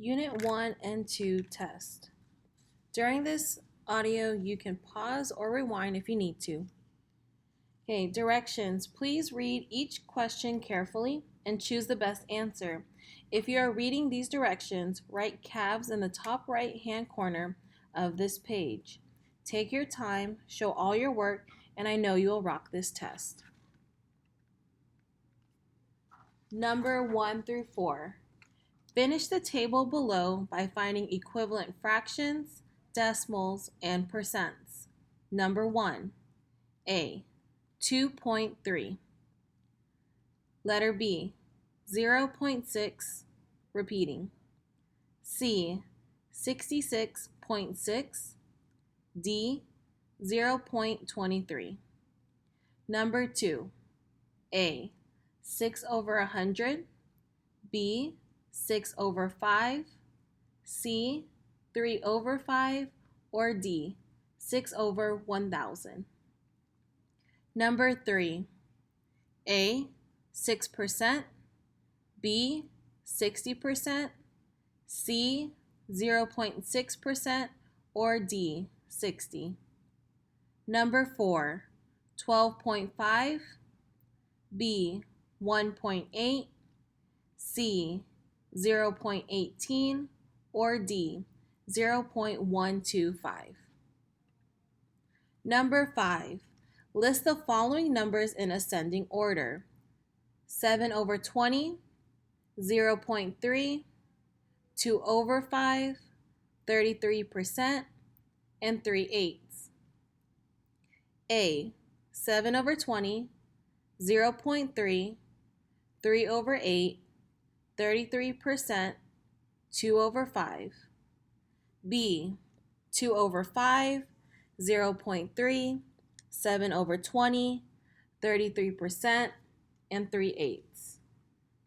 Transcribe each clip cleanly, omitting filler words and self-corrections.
Unit 1 and 2 test. During this audio, you can pause or rewind if you need to. Okay, directions. Please read each question carefully and choose the best answer. If you are reading these directions, write calves in the top right-hand corner of this page. Take your time, show all your work, and I know you will rock this test. Number 1 through 4. Finish the table below by finding equivalent fractions, decimals, and percents. Number 1. A. 2.3. Letter B. 0.6. Repeating. C. 66.6. D. 0.23. Number 2. A. 6 over 100. B. 6 over 5, C, 3 over 5, or D, 6 over 1,000. Number 3, A, 6%, B, 60%, C, 0.6%, or D, 60. Number 4, 12.5, B, 1.8, C, 0.18, or D, 0.125. Number 5. List the following numbers in ascending order. 7 over 20, 0.3, 2 over 5, 33%, and 3/8. A. 7 over 20, 0.3, 3 over 8, 33%, 2 over 5. B. 2 over 5, 0.3, 7 over 20, 33%, and 3/8.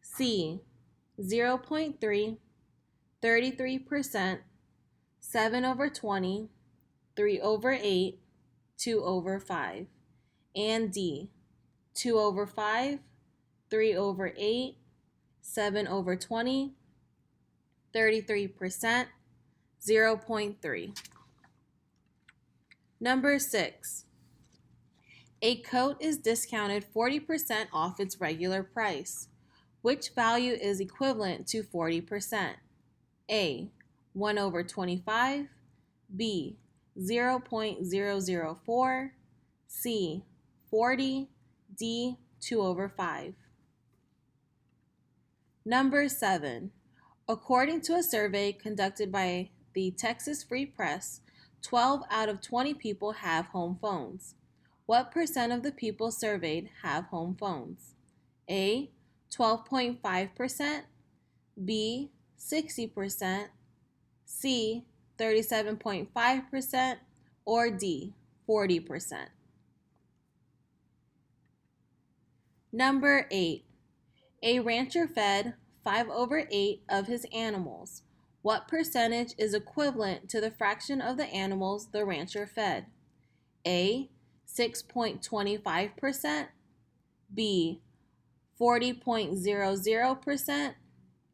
C. 0.3, 33%, 7 over 20, 3 over 8, 2 over 5. And D. 2 over 5, 3 over 8, 7 over 20, 33%, 0.3. Number 6. A coat is discounted 40% off its regular price. Which value is equivalent to 40%? A. 1 over 25, B. 0.004, C. 40, D. 2 over 5. Number 7. According to a survey conducted by the Texas Free Press, 12 out of 20 people have home phones. What percent of the people surveyed have home phones? A. 12.5%, B. 60%, C. 37.5%, or D. 40%. Number 8. A rancher fed 5 over 8 of his animals. What percentage is equivalent to the fraction of the animals the rancher fed? A. 6.25%, B. 40.00%,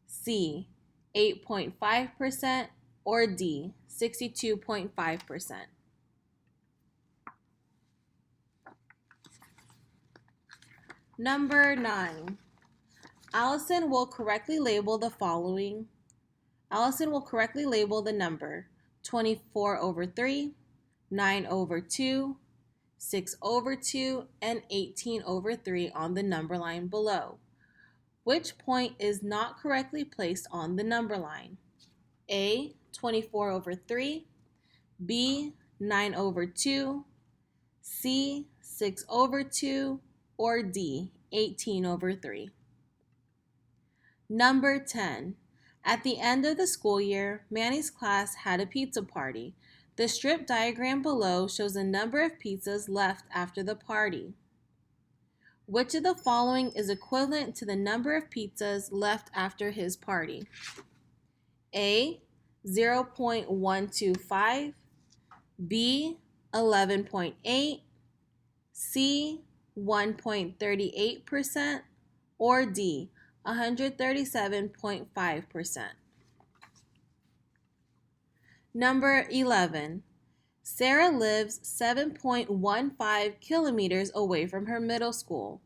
C. 8.5%, or D. 62.5%. Number 9. Allison will correctly label the following. Allison will correctly label the number 24 over 3, 9 over 2, 6 over 2, and 18 over 3 on the number line below. Which point is not correctly placed on the number line? A. 24 over 3, B. 9 over 2, C. 6 over 2, or D. 18 over 3. Number 10. At the end of the school year, Manny's class had a pizza party. The strip diagram below shows the number of pizzas left after the party. Which of the following is equivalent to the number of pizzas left after his party? A. 0.125, B. 11.8, C. 1.38%, or D. 137.5%. Number 11. Sarah lives 7.15 kilometers away from her middle school.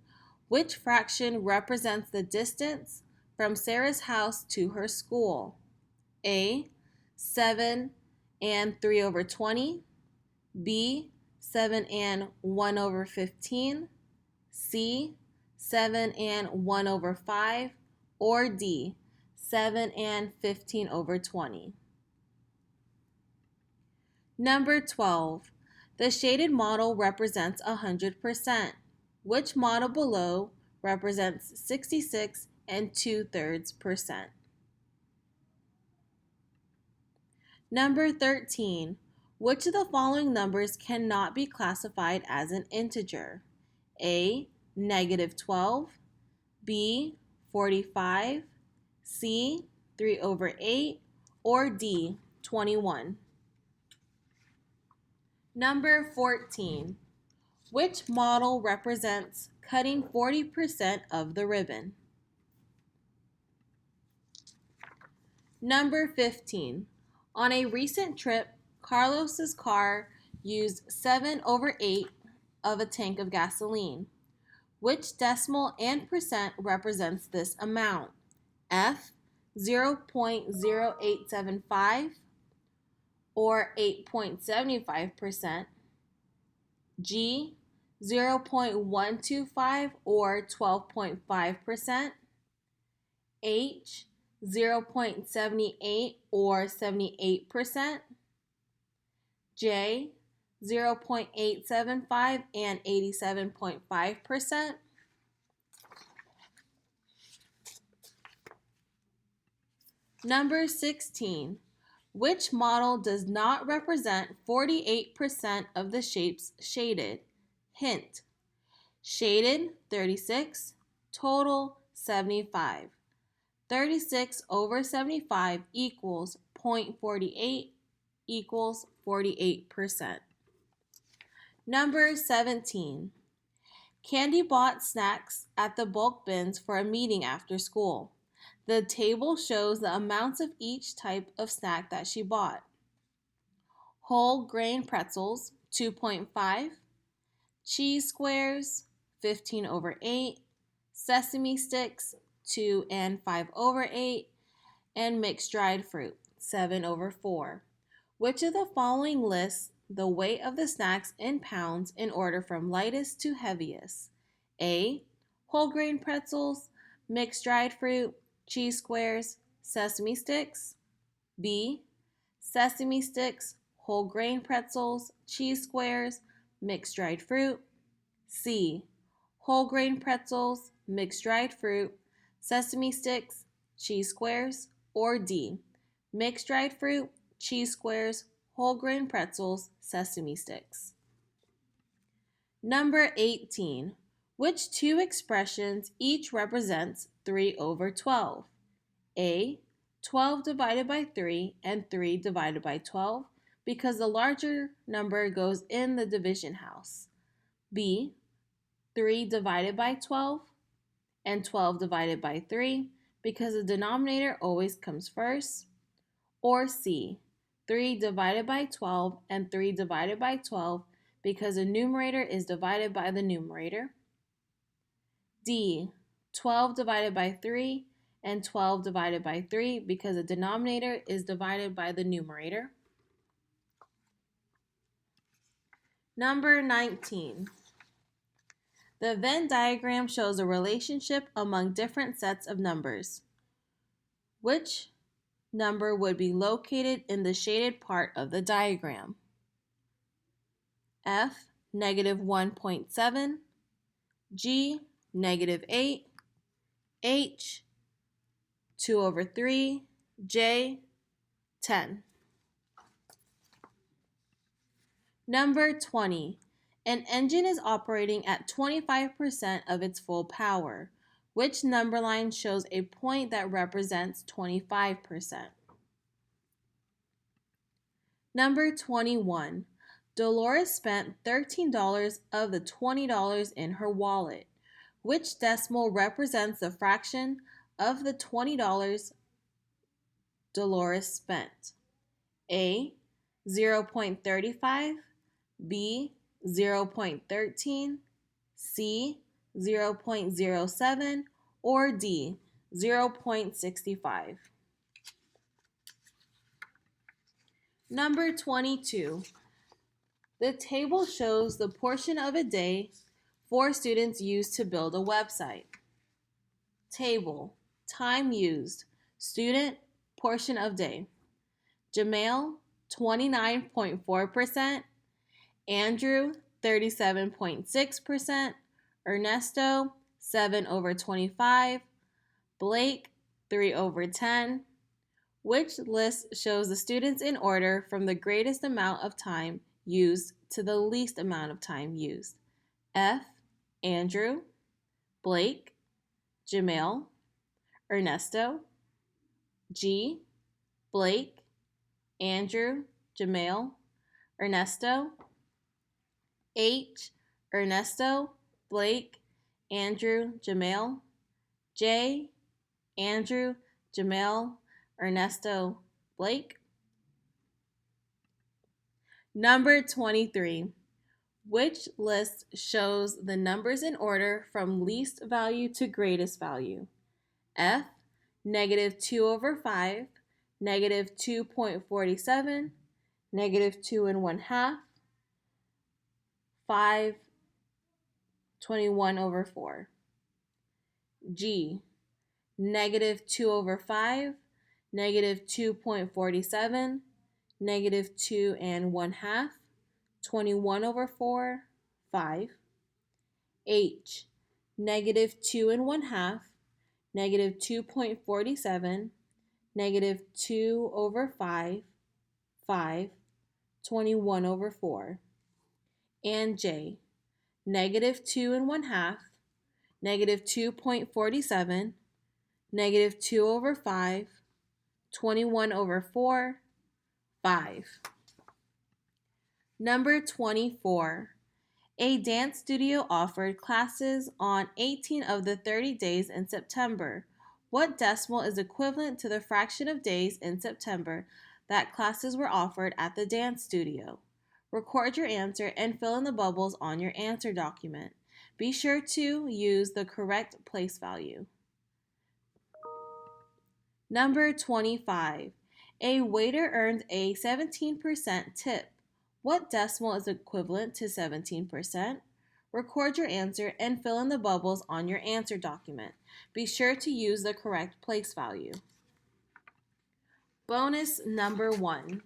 Which fraction represents the distance from Sarah's house to her school? A. 7 and 3 over 20. B. 7 and 1 over 15. C. 7 and 1 over 5. Or D. 7 and 15 over 20. Number 12. The shaded model represents 100%. Which model below represents 66 and 2/3%? Number 13. Which of the following numbers cannot be classified as an integer? A. -12. B. 45. C. 3 over 8. Or D. 21. Number 14. Which model represents cutting 40% of the ribbon? Number 15. On a recent trip, Carlos's car used 7 over 8 of a tank of gasoline. Which decimal and percent represents this amount? F. 0.0875 or 8.75%. G. 0.125 or 12.5%. H. 0.78 or 78%. J. 0.875 and 87.5%. Number 16. Which model does not represent 48% of the shapes shaded? Hint: shaded 36, total 75. 36 over 75 equals 0.48 equals 48%. Number 17. Candy bought snacks at the bulk bins for a meeting after school. The table shows the amounts of each type of snack that she bought. Whole grain pretzels, 2.5. Cheese squares, 15 over 8. Sesame sticks, 2 and 5 over 8. And mixed dried fruit, 7 over 4. Which of the following lists the weight of the snacks in pounds in order from lightest to heaviest? A. Whole grain pretzels, mixed dried fruit, cheese squares, sesame sticks. B. Sesame sticks, whole grain pretzels, cheese squares, mixed dried fruit. C. Whole grain pretzels, mixed dried fruit, sesame sticks, cheese squares. Or D. Mixed dried fruit, cheese squares, whole grain pretzels, sesame sticks. Number 18. Which two expressions each represents 3 over 12? A. 12 divided by 3 and 3 divided by 12 because the larger number goes in the division house. B. 3 divided by 12 and 12 divided by 3 because the denominator always comes first. Or C. 3 divided by 12 and 3 divided by 12 because the numerator is divided by the numerator. D. 12 divided by 3 and 12 divided by 3 because the denominator is divided by the numerator. Number 19. The Venn diagram shows a relationship among different sets of numbers. Which number would be located in the shaded part of the diagram? F. -1.7. G. -8. H. 2 over 3. J. 10. Number 20. An engine is operating at 25% of its full power. Which number line shows a point that represents 25%? Number 21. Dolores spent $13 of the $20 in her wallet. Which decimal represents the fraction of the $20 Dolores spent? A. 0.35, B, 0.13, C, 0.07, or D, 0.65. Number 22. The table shows the portion of a day 4 students use to build a website. Table, time used, student, portion of day. Jamail, 29.4%, Andrew, 37.6%, Ernesto, 7/25, Blake, 3/10. Which list shows the students in order from the greatest amount of time used to the least amount of time used? F, Andrew, Blake, Jamail, Ernesto. G, Blake, Andrew, Jamail, Ernesto. H, Ernesto, Blake, Andrew, Jamail. J, Andrew, Jamail, Ernesto, Blake. Number 23. Which list shows the numbers in order from least value to greatest value? F, -2/5, -2.47, -2 1/2, 5, 21/4. G, -2/5, -2.47, -2 1/2, 21/4, 5. H, -2 1/2, -2.47, -2/5, 5, 21/4. And J, -2 1/2, -2.47, -2/5, 21/4, 5. Number 24. A dance studio offered classes on 18 of the 30 days in September. What decimal is equivalent to the fraction of days in September that classes were offered at the dance studio? Record your answer and fill in the bubbles on your answer document. Be sure to use the correct place value. Number 25. A waiter earned a 17% tip. What decimal is equivalent to 17%? Record your answer and fill in the bubbles on your answer document. Be sure to use the correct place value. Bonus number 1.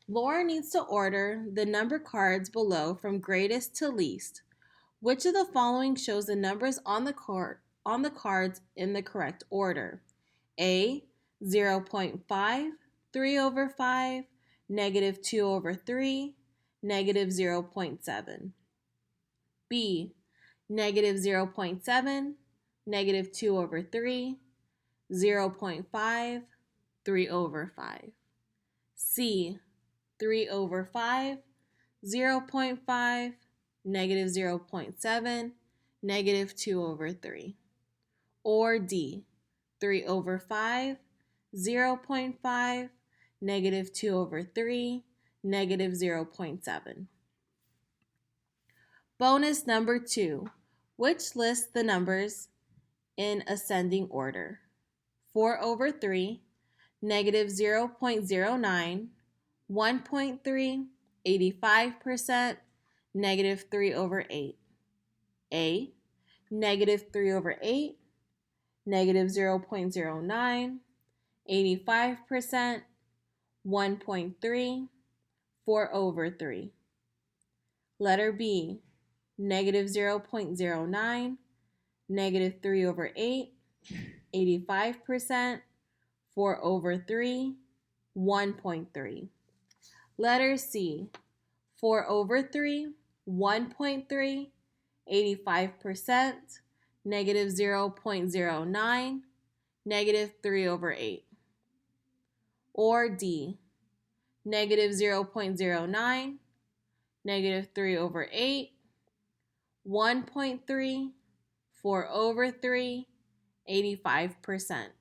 Laura needs to order the number cards below from greatest to least. Which of the following shows the numbers on the cards in the correct order? A, 0.5, 3/5, -2/3, -0.7. B, -0.7, -2/3, 0.5, 3/5. C, 3/5, 0.5, -0.7, -2/3. Or D, 3/5, 0.5, -2/3, -0.7. Bonus number 2. Which lists the numbers in ascending order? 4/3, -0.09, 1.3, 85%, -3/8. A, -3/8, -0.09, 85%, 1.3, 4/3. Letter B, -0.09, -3/8, 85%, 4/3, 1.3. Letter C, 4/3, 1.3, 85%, -0.09, -3/8. Or D, -0.09, -3/8, 1.3, 4/3, 85%.